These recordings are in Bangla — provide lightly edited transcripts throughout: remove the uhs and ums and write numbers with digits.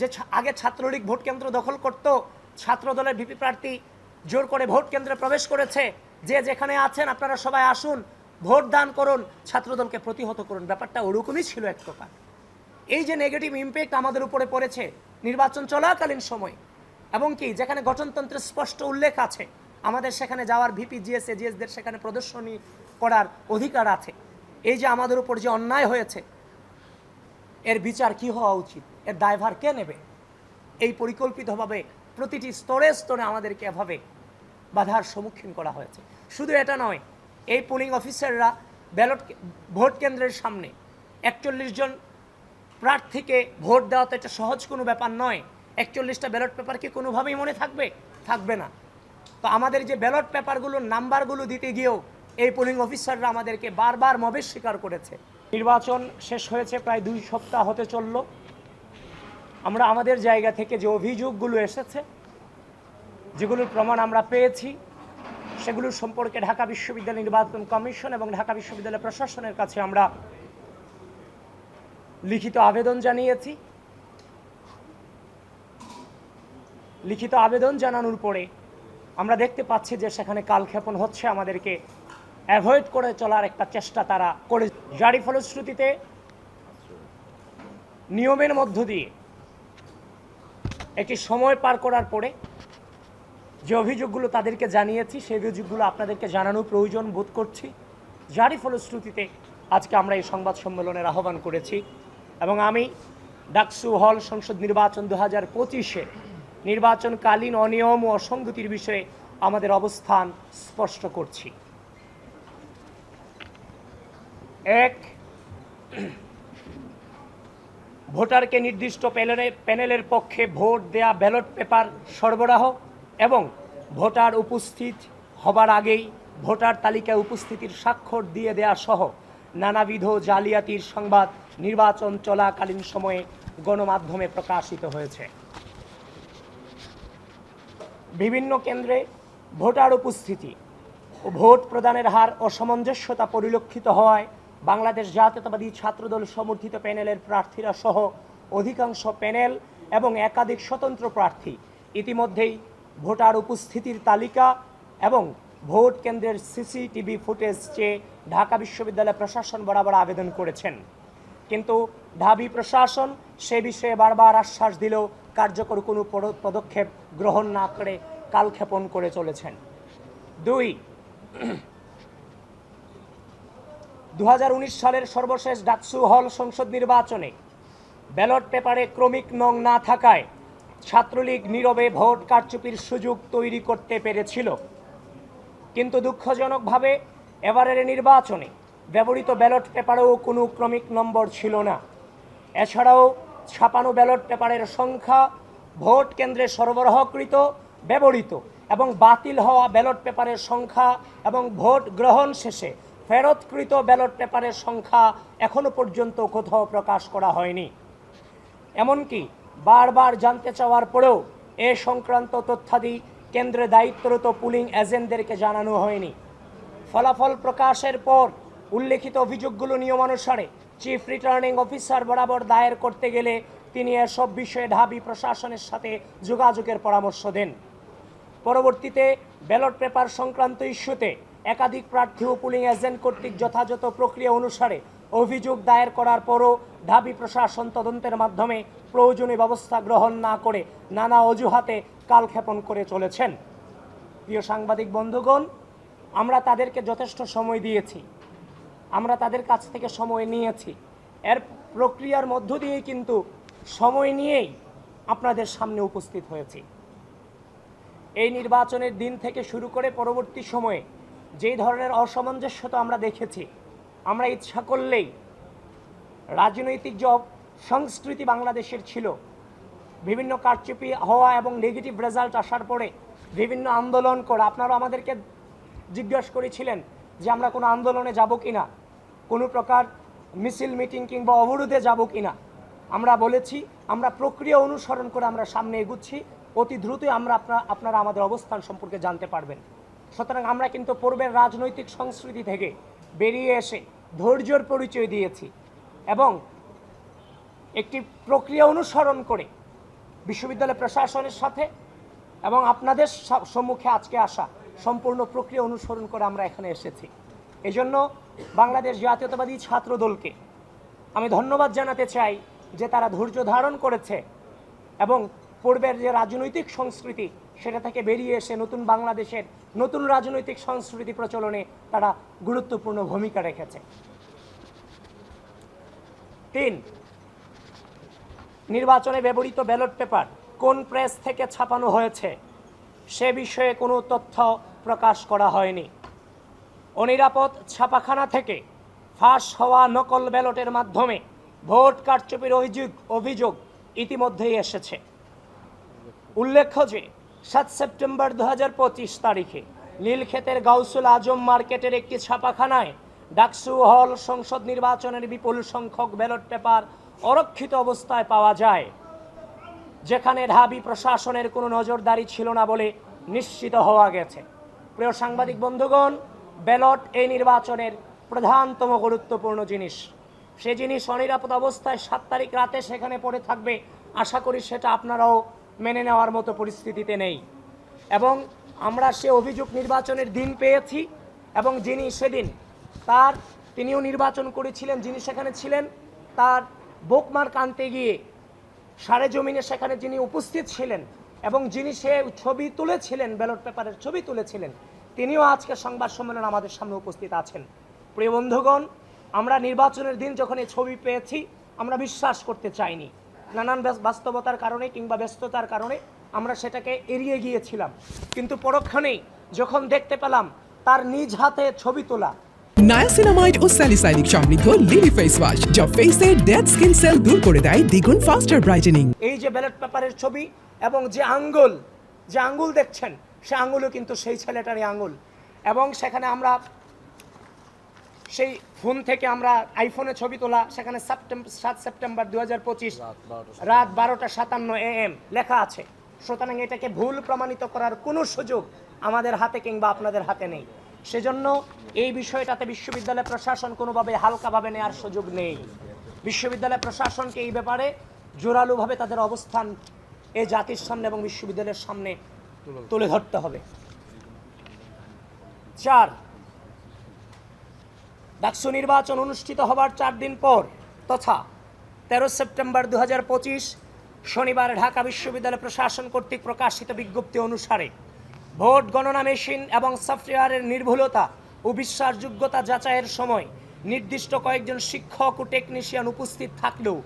যে আগে ছাত্রলীগ ভোট কেন্দ্র দখল করত, ছাত্র দলের ভিপি প্রার্থী জোর করে ভোট কেন্দ্রে প্রবেশ করেছে, যে যেখানে আছেন আপনারা সবাই আসুন, ভোট দান করুন, ছাত্রদলকে প্রতিহত করুন। ব্যাপারটা ওরকমই ছিল এক প্রকার। এই যে নেগেটিভ ইম্প্যাক্ট আমাদের উপরে পড়েছে নির্বাচন চলাকালীন সময়, এবং কি যেখানে গঠনতন্ত্রের স্পষ্ট উল্লেখ আছে আমাদের সেখানে যাওয়ার, ভিপি জিএস এজিএসদের সেখানে প্রদর্শনী করার অধিকার আছে, এই যে আমাদের উপর যে অন্যায় হয়েছে এর বিচার কি হওয়া উচিত, এর দায়ভার কে নেবে? এই পরিকল্পিতভাবে প্রতিটি স্তরে স্তরে আমাদেরকে এভাবে বাধার সম্মুখীন করা হয়েছে। শুধু এটা নয়, এই পুলিং অফিসাররা ভোট কেন্দ্রের সামনে 41 জন প্রার্থীকে ভোট দেওয়া তো এটা সহজ কোনো ব্যাপার নয়। 41টা ব্যালট পেপার কি কোনোভাবেই মনে থাকবে না। তো আমাদের যে ব্যালট পেপারগুলোর নাম্বারগুলো দিতে গিয়েও এই পুলিং অফিসাররা আমাদেরকে বারবার মবের স্বীকার করেছে। নির্বাচন শেষ হয়েছে প্রায় 2 সপ্তাহ হতে চলল। আমরা আমাদের জায়গা থেকে যে অভিযোগগুলো এসেছে, যেগুলোর প্রমাণ আমরা পেয়েছি, সেগুলোর সম্পর্কে ঢাকা বিশ্ববিদ্যালয় নির্বাচন কমিশন এবং ঢাকা বিশ্ববিদ্যালয় প্রশাসনের কাছে আমরা লিখিত আবেদন জানিয়েছি। লিখিত আবেদন জানানোর পরে আমরা দেখতে পাচ্ছি যে সেখানে কালক্ষেপণ হচ্ছে, আমাদেরকে অ্যাভয়েড করে চলার একটা চেষ্টা তারা করে, যারই ফলশ্রুতিতে নিয়মের মধ্য দিয়ে একটি সময় পার করার পরে যে অভিযোগগুলো তাদেরকে জানিয়েছি সেই অভিযোগগুলো আপনাদেরকে জানানো প্রয়োজন বোধ করছি, যারই ফলশ্রুতিতে আজকে আমরা এই সংবাদ সম্মেলনের আহ্বান করেছি। এবং আমি ডাকসু হল সংসদ নির্বাচন 2025-এ নির্বাচনকালীন অনিয়ম ও অসঙ্গতির বিষয়ে আমাদের অবস্থান স্পষ্ট করছি। 1, ভোটারকে নির্দিষ্ট প্যানেলের পক্ষে ভোট দেয়া ব্যালট পেপার সরবরাহ এবং ভোটার উপস্থিত হবার আগেই ভোটার তালিকায় উপস্থিতির স্বাক্ষর দিয়ে দেয়া সহ নানাবিধ জালিয়াতির সংবাদ নির্বাচন চলাকালীন সময়ে গণমাধ্যমে প্রকাশিত হয়েছে। বিভিন্ন কেন্দ্রে ভোটার উপস্থিতি ও ভোট প্রদানের হার অসামঞ্জস্যতা পরিলক্ষিত হওয়ায় বাংলাদেশ জাতীয়তাবাদী ছাত্রদল সমর্থিত প্যানেলের প্রার্থীরা সহ অধিকাংশ প্যানেল এবং একাধিক স্বতন্ত্র প্রার্থী ইতিমধ্যেই ভোটার উপস্থিতির তালিকা এবং ভোট কেন্দ্রের সিসিটিভি ফুটেজ চেয়ে ঢাকা বিশ্ববিদ্যালয় প্রশাসন বরাবর আবেদন করেছেন, কিন্তু ঢাবি প্রশাসন সে বিষয়ে বারবার আশ্বাস দিলেও কার্যকর কোনো পদক্ষেপ গ্রহণ না করে কালক্ষেপণ করে চলেছেন। 2, 2019 সালের সর্বশেষ ডাকসু হল সংসদ নির্বাচনে ব্যালট পেপারে ক্রমিক নং না থাকায় ছাত্রলীগ নীরবে ভোট কারচুপির সুযোগ তৈরি করতে পেরেছিল, কিন্তু দুঃখজনকভাবে এবারের নির্বাচনে ব্যবহৃত ব্যালট পেপারেও কোনো ক্রমিক নম্বর ছিল না। এছাড়াও ছাপানো ব্যালট পেপারের সংখ্যা, ভোট কেন্দ্রে সরবরাহকৃত, ব্যবহৃত এবং বাতিল হওয়া ব্যালট পেপারের সংখ্যা এবং ভোট গ্রহণ শেষে ফেরতকৃত ব্যালট পেপারের সংখ্যা এখনও পর্যন্ত কোথাও প্রকাশ করা হয়নি। এমনকি বারবার জানতে চাওয়ার পরেও এ সংক্রান্ত তথ্যাদি কেন্দ্রে দায়িত্বরত পুলিং এজেন্টদেরকে জানানো হয়নি। ফলাফল প্রকাশের পর উল্লেখিত অভিযোগগুলো নিয়মানুসারে চিফ রিটার্নিং অফিসার বরাবর দায়ের করতে গেলে তিনি এসব বিষয়ে ঢাবি প্রশাসনের সাথে যোগাযোগের পরামর্শ দেন। পরবর্তীতে ব্যালট পেপার সংক্রান্ত ইস্যুতে একাধিক প্রার্থী ও পুলিং এজেন্ট কর্তৃক যথাযথ প্রক্রিয়া অনুসারে অভিযোগ দায়ের করার পরও ঢাবি প্রশাসন তদন্তের মাধ্যমে প্রয়োজনীয় ব্যবস্থা গ্রহণ না করে নানা অজুহাতে কালক্ষেপণ করে চলেছেন। প্রিয় সাংবাদিক বন্ধুগণ, আমরা তাদেরকে যথেষ্ট সময় দিয়েছি, আমরা তাদের কাছ থেকে সময় নিয়েছি, এর প্রক্রিয়ার মধ্য দিয়েই কিন্তু সময় নিয়েই আপনাদের সামনে উপস্থিত হয়েছি। এই নির্বাচনের দিন থেকে শুরু করে পরবর্তী সময়ে যেই ধরনের অসামঞ্জস্যতা আমরা দেখেছি, আমরা ইচ্ছা করলেই রাজনৈতিক যে সংস্কৃতি বাংলাদেশের ছিল, বিভিন্ন কারচুপি হওয়া এবং নেগেটিভ রেজাল্ট আসার পরে বিভিন্ন আন্দোলন করা, আপনারা আমাদেরকে জিজ্ঞাসা করেছিলেন যে আমরা কোনো আন্দোলনে যাব কিনা, কোনো প্রকার মিছিল মিটিং কিংবা অবরোধে যাব কিনা। আমরা বলেছি আমরা প্রক্রিয়া অনুসরণ করে আমরা সামনে এগুচ্ছি, অতি দ্রুতই আপনারা আমাদের অবস্থান সম্পর্কে জানতে পারবেন। সুতরাং আমরা কিন্তু পূর্বের রাজনৈতিক সংস্কৃতি থেকে বেরিয়ে এসে ধৈর্যের পরিচয় দিয়েছি এবং একটি প্রক্রিয়া অনুসরণ করে বিশ্ববিদ্যালয় প্রশাসনের সাথে এবং আপনাদের সম্মুখে আজকে আসা সম্পূর্ণ প্রক্রিয়া অনুসরণ করে আমরা এখানে এসেছি। এজন্য বাংলাদেশ জাতীয়তাবাদী ছাত্র দলকে আমি ধন্যবাদ জানাতে চাই যে তারা ধৈর্য ধারণ করেছে এবং পূর্বের যে রাজনৈতিক সংস্কৃতি সেটা থেকে বেরিয়ে এসে নতুন বাংলাদেশের নতুন রাজনৈতিক সংস্কৃতি প্রচলনে তারা গুরুত্বপূর্ণ ভূমিকা রেখেছে। 3, নির্বাচনে ব্যবহৃত ব্যালট পেপার কোন প্রেস থেকে ছাপানো হয়েছে সে বিষয়ে কোনো তথ্য প্রকাশ করা হয়নি। অনিরাপদ ছাপাখানা থেকে ফাঁস হওয়া নকল ব্যালটের মাধ্যমে ভোট কারচুপির অভিযোগ ইতিমধ্যেই এসেছে। উল্লেখ্য যে 7 সেপ্টেম্বর 2025 তারিখে নীলক্ষেতের গাউসুল আজম মার্কেটের একটি ছাপাখানায় ডাকসু হল সংসদ নির্বাচনের বিপুল সংখ্যক ব্যালট পেপার অরক্ষিত অবস্থায় পাওয়া যায়, যেখানে ঢাবি প্রশাসনের কোনো নজরদারি ছিল না বলে নিশ্চিত হওয়া গেছে। প্রিয় সাংবাদিক বন্ধুগণ, ব্যালট এই নির্বাচনের প্রধানতম গুরুত্বপূর্ণ জিনিস। সে জিনিস অনিরাপদ অবস্থায় 7 তারিখ রাতে সেখানে পড়ে থাকবে, আশা করি সেটা আপনারাও মেনে নেওয়ার মতো পরিস্থিতিতে নেই। এবং আমরা সে অভিযোগ নির্বাচনের দিন পেয়েছি এবং যিনি সেদিন তিনিও নির্বাচন করেছিলেন, যিনি সেখানে ছিলেন, তার বুকমার্ক আনতে গিয়ে সারে জমিনে সেখানে যিনি উপস্থিত ছিলেন এবং যিনি সে ছবি তুলেছিলেন, ব্যালট পেপারের ছবি তুলেছিলেন, তিনিও আজকে সংবাদ সম্মেলন আমাদের সামনে উপস্থিত আছেন। প্রিয় বন্ধুগণ, আমরা নির্বাচনের দিন যখন এই ছবি পেয়েছি আমরা বিশ্বাস করতে চাইনি। নানান বাস্তবতার কারণে কিংবা ব্যস্ততার কারণে আমরা সেটাকে এড়িয়ে গিয়েছিলাম, কিন্তু পরক্ষণেই যখন দেখতে পেলাম তার নিজ হাতে ছবি তোলা নায়াসিনামাইড ও স্যালিসাইলিক সমৃদ্ধ লিলি ফেস ওয়াশ যা ফেসের ডেড স্কিন সেল দূর করে দেয় দ্বিগুণ ফাস্টার ব্রাইটেনিং। এই যে ব্যালট পেপারের ছবি এবং যে আঙ্গুল দেখছেন সে আঙ্গুলও কিন্তু সেই ছেলেটারই আঙ্গুল। এবং সেখানে আমরা সেই ফোন থেকে আমরা আইফোনে ছবি তোলা, সেখানে 7 সেপ্টেম্বর 2025 রাত 12:57 AM লেখা আছে। সুতরাং এটাকে ভুল প্রমাণিত করার কোনো সুযোগ আমাদের হাতে কিংবা আপনাদের হাতে নেই। সেজন্য এই বিষয়টাতে বিশ্ববিদ্যালয় প্রশাসন কোনোভাবে হালকাভাবে নেওয়ার সুযোগ নেই। বিশ্ববিদ্যালয় প্রশাসনকে এই ব্যাপারে জোরালোভাবে তাদের অবস্থান এই জাতির সামনে এবং বিশ্ববিদ্যালয়ের সামনে তুলে ধরতে হবে। 4, ডাকসু নির্বাচন অনুষ্ঠিত হবার 4 দিন পর তথা 13 সেপ্টেম্বর 2025 শনিবার ঢাকা বিশ্ববিদ্যালয় প্রশাসন কর্তৃক প্রকাশিত বিজ্ঞপ্তি অনুসারে ভোট গণনা মেশিন এবং সফটওয়্যারের নির্ভুলতা ও বিশ্বাসযোগ্যতা যাচাইয়ের সময় নির্দিষ্ট কয়েকজন শিক্ষক ও টেকনিশিয়ান উপস্থিত থাকলেও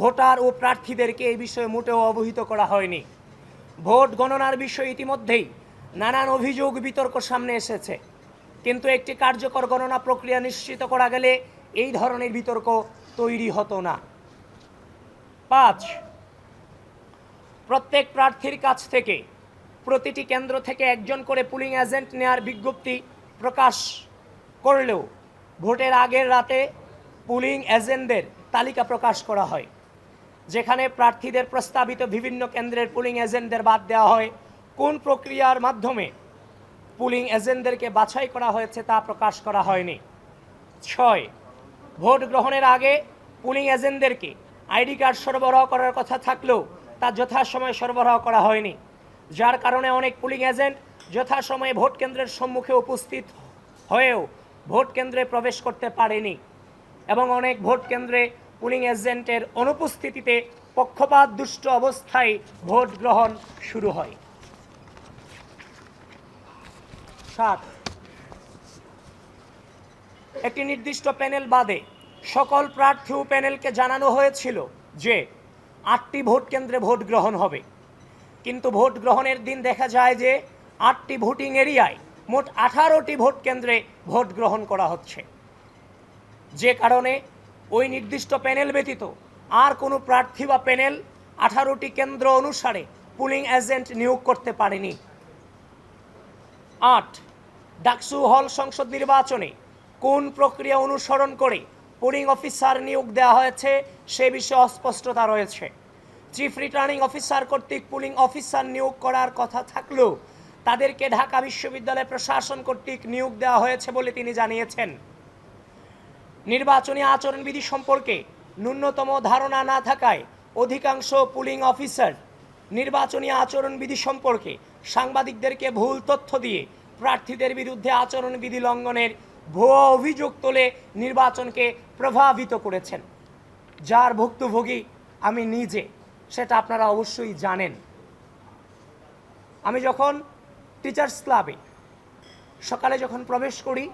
ভোটার ও প্রার্থীদেরকে এই বিষয়ে মোটেও অবহিত করা হয়নি। ভোট গণনার বিষয়ে ইতিমধ্যেই নানান অভিযোগ বিতর্ক সামনে এসেছে, কিন্তু একটি কার্যকর গণনা প্রক্রিয়া নিশ্চিত করা গেলে এই ধরনের বিতর্ক তৈরি হতো না। 5, প্রত্যেক প্রার্থীর কাছ থেকে প্রতিটি কেন্দ্র থেকে একজন করে পুলিং এজেন্ট নেওয়ার বিজ্ঞপ্তি প্রকাশ করলেও ভোটের আগের রাতে পুলিং এজেন্টদের তালিকা প্রকাশ করা হয়, যেখানে প্রার্থীদের প্রস্তাবিত বিভিন্ন কেন্দ্রের পুলিং এজেন্টদের বাদ দেওয়া হয়। কোন প্রক্রিয়ার মাধ্যমে পুলিং এজেন্টদেরকে বাছাই করা হয়েছে তা প্রকাশ করা হয়নি। 6, ভোট গ্রহণের আগে পুলিং এজেন্টদেরকে আইডি কার্ড সরবরাহ করার কথা থাকলেও তা যথাসময়ে সরবরাহ করা হয়নি, যার কারণে অনেক পুলিং এজেন্ট যথাসময়ে ভোট কেন্দ্রের সম্মুখে উপস্থিত হয়েও ভোট কেন্দ্রে প্রবেশ করতে পারেনি এবং অনেক ভোট কেন্দ্রে পুলিং এজেন্টের অনুপস্থিতিতে পক্ষপাত দুষ্ট অবস্থায় ভোট গ্রহণ শুরু হয়। 7, একটি নির্দিষ্ট প্যানেল বাদে সকল প্রার্থী ও প্যানেলকে জানানো হয়েছিল যে 8টি ভোট কেন্দ্রে ভোট গ্রহণ হবে, কিন্তু ভোট গ্রহণের দিন দেখা যায় যে 8টি ভোটিং এরিয়ায় মোট 18টি ভোট কেন্দ্রে ভোট গ্রহণ করা হচ্ছে, যে কারণে ওই নির্দিষ্ট প্যানেল ব্যতীত আর কোনো প্রার্থী বা প্যানেল 18টি কেন্দ্র অনুসারে পুলিং এজেন্ট নিয়োগ করতে পারেনি। 8, ডাকসু হল সংসদ নির্বাচনে কোন প্রক্রিয়া অনুসরণ করে পুলিং অফিসার নিয়োগ দেওয়া হয়েছে সে বিষয়ে অস্পষ্টতা রয়েছে। চিফ রিটার্নিং অফিসার কর্তৃক পুলিং অফিসার নিয়োগ করার কথা থাকলেও তাদেরকে ঢাকা বিশ্ববিদ্যালয় প্রশাসন কর্তৃক নিয়োগ দেওয়া হয়েছে বলে তিনি জানিয়েছেন। নির্বাচনী আচরণবিধি সম্পর্কে ন্যূনতম ধারণা না থাকায় অধিকাংশ পুলিং অফিসার নির্বাচনী আচরণবিধি সম্পর্কে সাংবাদিকদেরকে ভুল তথ্য দিয়ে প্রার্থীদের বিরুদ্ধে আচরণবিধি লঙ্ঘনের ভুয়া অভিযোগ তুলে নির্বাচনকে প্রভাবিত করেছেন, যার ভুক্তভোগী আমি নিজে, সেটা আপনারা অবশ্যই জানেন। আমি যখন টিচার্স ক্লাবে সকালে যখন প্রবেশ করি,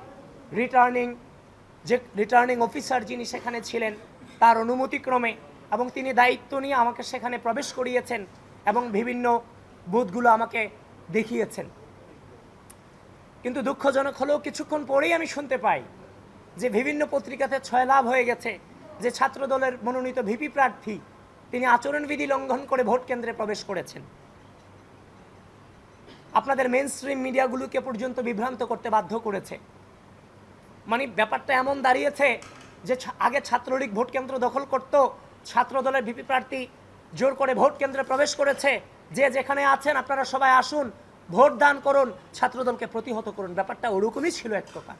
রিটার্নিং অফিসার যিনি সেখানে ছিলেন তার অনুমতিক্রমে এবং তিনি দায়িত্ব নিয়ে আমাকে সেখানে প্রবেশ করিয়েছেন এবং বিভিন্ন বুথগুলো আমাকে দেখিয়েছেন। কিন্তু দুঃখজনক হলেও কিছুক্ষণ পরেই আমি শুনতে পাই যে বিভিন্ন পত্রিকাতে ছয়লাভ হয়ে গেছে যে ছাত্রদলের মনোনীত ভিপি প্রার্থী তিনি আচরণবিধি লঙ্ঘন করে ভোট কেন্দ্রে প্রবেশ করেছেন। আপনাদের মেইন স্ট্রিম মিডিয়াগুলোকে পর্যন্ত বিভ্রান্ত করতে বাধ্য করেছে। মানে ব্যাপারটা এমন দাঁড়িয়েছে যে আগে ছাত্রলীগ ভোট কেন্দ্র দখল করত, ছাত্রদলের ভিপি প্রার্থী জোর করে ভোট কেন্দ্রে প্রবেশ করেছে, যে যেখানে আছেন আপনারা সবাই আসুন, ভোট দান করুন, ছাত্রদলকে প্রতিহত করুন। ব্যাপারটা ওরকমই ছিল এক প্রকার।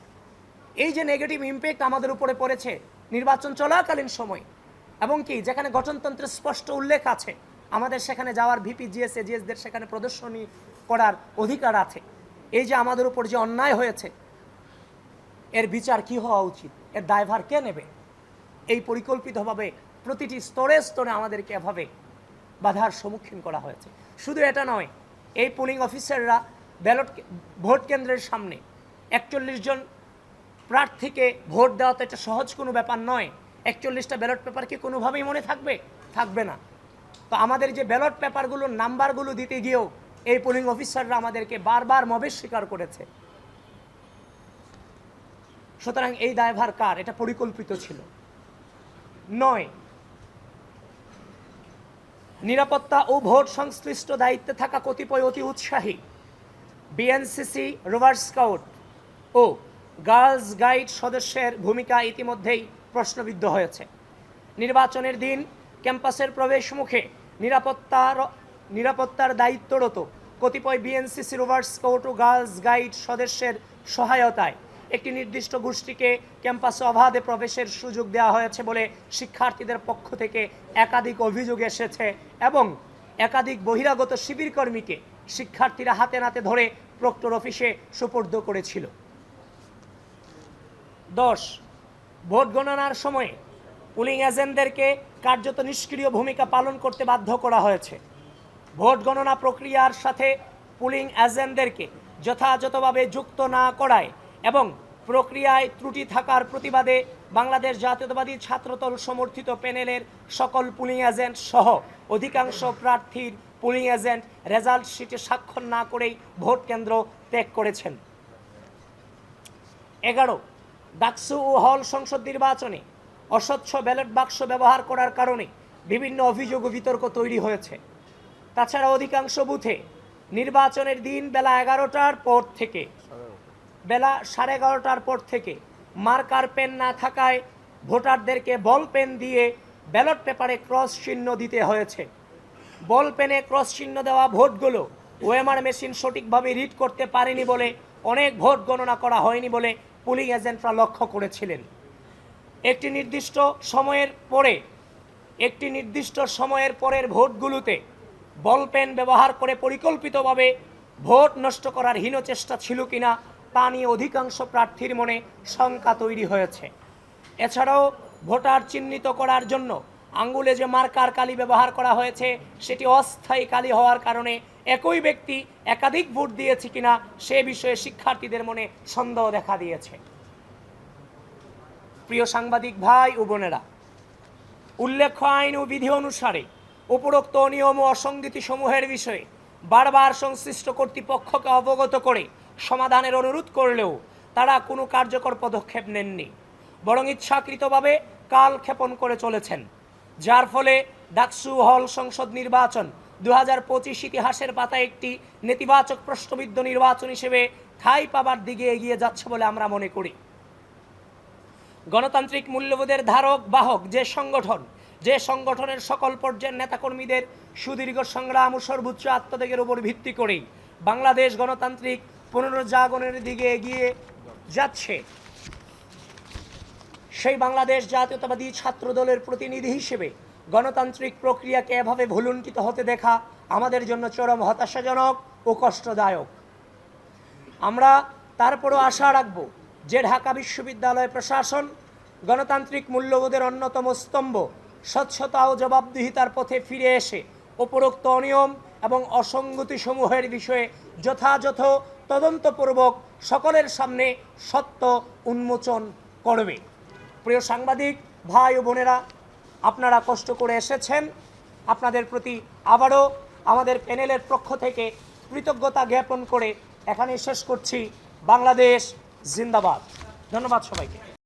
এই যে নেগেটিভ ইম্প্যাক্ট আমাদের উপরে পড়েছে নির্বাচন চলাকালীন সময়, এবং কি যেখানে গঠনতন্ত্রের স্পষ্ট উল্লেখ আছে আমাদের সেখানে যাওয়ার ভিপি জিএস এজিএসদের সেখানে প্রদর্শনী করার অধিকার আছে, এই যে আমাদের উপর যে অন্যায় হয়েছে এর বিচার কি হওয়া উচিত, এর দায়ভার কে নেবে? এই পরিকল্পিতভাবে প্রতিটি স্তরে স্তরে আমাদেরকে এভাবে বাধার সম্মুখীন করা হয়েছে। শুধু এটা নয়, এই পোলিং অফিসাররা ভোট কেন্দ্রের সামনে 41 জন প্রার্থীকে ভোট দেওয়া তো এটা সহজ কোনো ব্যাপার নয়। 41টা ব্যালট পেপার কি কোনোভাবেই মনে থাকবে না। তো আমাদের যে ব্যালট পেপারগুলোর নাম্বারগুলো দিতে গিয়েও এই পোলিং অফিসাররা আমাদেরকে বারবার মবেশ স্বীকার করেছে। সুতরাং এই দায়ভার কার? এটা পরিকল্পিত ছিল। 9, নিরাপত্তা ও ভোট সংশ্লিষ্ট দায়িত্বে থাকা কতিপয় অতি উৎসাহী বিএনসিসি, রোভার স্কাউট ও গার্লস গাইড সদস্যের ভূমিকা ইতিমধ্যেই প্রশ্নবিদ্ধ হয়েছে। নির্বাচনের দিন ক্যাম্পাসের প্রবেশ মুখে নিরাপত্তার দায়িত্বরত কতিপয় বিএনসিসি, রোভার স্কাউট ও গার্লস গাইড সদস্যের সহায়তায় একটি নির্দিষ্ট গোষ্ঠীকে ক্যাম্পাসে অবাধে প্রবেশের সুযোগ দেওয়া হয়েছে বলে শিক্ষার্থীদের পক্ষ থেকে একাধিক অভিযোগ এসেছে এবং একাধিক বহিরাগত শিবির কর্মীকে শিক্ষার্থীরা হাতে নাতে ধরে প্রক্টর অফিসে সোপর্দ করেছিল। 10, ভোট গণনার সময়ে পুলিং এজেন্টদেরকে কার্যত নিষ্ক্রিয় ভূমিকা পালন করতে বাধ্য করা হয়েছে। ভোট গণনা প্রক্রিয়ার সাথে পুলিং এজেন্টদেরকে যথাযথভাবে যুক্ত না করায় এবং প্রক্রিয়ায় ত্রুটি থাকার প্রতিবাদে বাংলাদেশ জাতীয়তাবাদী ছাত্রদল সমর্থিত প্যানেলের সকল পুলিং এজেন্ট সহ অধিকাংশ প্রার্থীর পুলিং এজেন্ট রেজাল্ট শিটে স্বাক্ষর না করেই ভোট কেন্দ্র ত্যাগ করেছেন। 11, ডাকসু ও হল সংসদ নির্বাচনে অস্বচ্ছ ব্যালট বাক্স ব্যবহার করার কারণে বিভিন্ন অভিযোগ ও বিতর্ক তৈরি হয়েছে। তাছাড়া অধিকাংশ বুথে নির্বাচনের দিন বেলা 11টার পর থেকে মার্কার পেন না থাকায় ভোটারদেরকে বল পেন দিয়ে ব্যালট পেপারে ক্রস চিহ্ন দিতে হয়েছে। বল পেনে ক্রস চিহ্ন দেওয়া ভোটগুলো ওএমআর মেশিন সঠিকভাবে রিড করতে পারেনি বলে অনেক ভোট গণনা করা হয়নি বলে পুলিং এজেন্টরা লক্ষ্য করেছিলেন। একটি নির্দিষ্ট সময়ের পরের ভোটগুলোতে বল পেন ব্যবহার করে পরিকল্পিতভাবে ভোট নষ্ট করার হীন চেষ্টা ছিল কিনা তা নিয়ে অধিকাংশ প্রার্থীর মনে শঙ্কা তৈরি হয়েছে। এছাড়াও ভোটার চিহ্নিত করার জন্য আঙ্গুলে যে মার্কার কালি ব্যবহার করা হয়েছে সেটি অস্থায়ী কালি হওয়ার কারণে একই ব্যক্তি একাধিক ভোট দিয়েছে কিনা সে বিষয়ে শিক্ষার্থীদের মনে সন্দেহ দেখা দিয়েছে। প্রিয় সাংবাদিক ভাই ও বোনেরা, উল্লেখ্য আইন ও বিধি অনুসারে উপরোক্ত নিয়ম ও অসঙ্গতি সমূহের বিষয়ে বারবার সংশ্লিষ্ট কর্তৃপক্ষকে অবগত করে সমাধানের অনুরোধ করলেও তারা কোনো কার্যকর পদক্ষেপ নেননি, বরং ইচ্ছাকৃতভাবে কালক্ষেপণ করে চলেছেন, যার ফলে ডাকসু হল সংসদ নির্বাচন 2025 ইতিহাসের পাতায় একটি নেতিবাচক প্রশ্নবিদ্ধ নির্বাচন হিসেবে ঠাঁই পাবার দিকে এগিয়ে যাচ্ছে বলে আমরা মনে করি। গণতান্ত্রিক মূল্যবোধের ধারক বাহক যে সংগঠনের সকল পর্যায়ের নেতাকর্মীদের সুদীর্ঘ সংগ্রাম ও সর্বোচ্চ আত্মত্যাগের উপর ভিত্তি করেই বাংলাদেশ গণতান্ত্রিক পুনরুজ্জাগরণের দিকে এগিয়ে যাচ্ছে, সেই বাংলাদেশ জাতীয়তাবাদী ছাত্রদলের প্রতিনিধি হিসেবে গণতান্ত্রিক প্রক্রিয়াকে এভাবে ভুলুণ্ঠিত হতে দেখা আমাদের জন্য চরম হতাশাজনক ও কষ্টদায়ক। আমরা তারপরও আশা রাখব যে ঢাকা বিশ্ববিদ্যালয় প্রশাসন গণতান্ত্রিক মূল্যবোধের অন্যতম স্তম্ভ স্বচ্ছতা ও জবাবদিহিতার পথে ফিরে এসে উপরোক্ত অনিয়ম এবং অসঙ্গতিসমূহের বিষয়ে যথাযথ তদন্তপূর্বক সকলের সামনে সত্য উন্মোচন করবে। প্রিয় সাংবাদিক ভাই ও বোনেরা, আপনারা কষ্ট করে এসেছেন, আপনাদের প্রতি আবারও আমাদের প্যানেলের পক্ষ থেকে কৃতজ্ঞতা জ্ঞাপন করে এখানে শেষ করছি। বাংলাদেশ জিন্দাবাদ। ধন্যবাদ সবাইকে।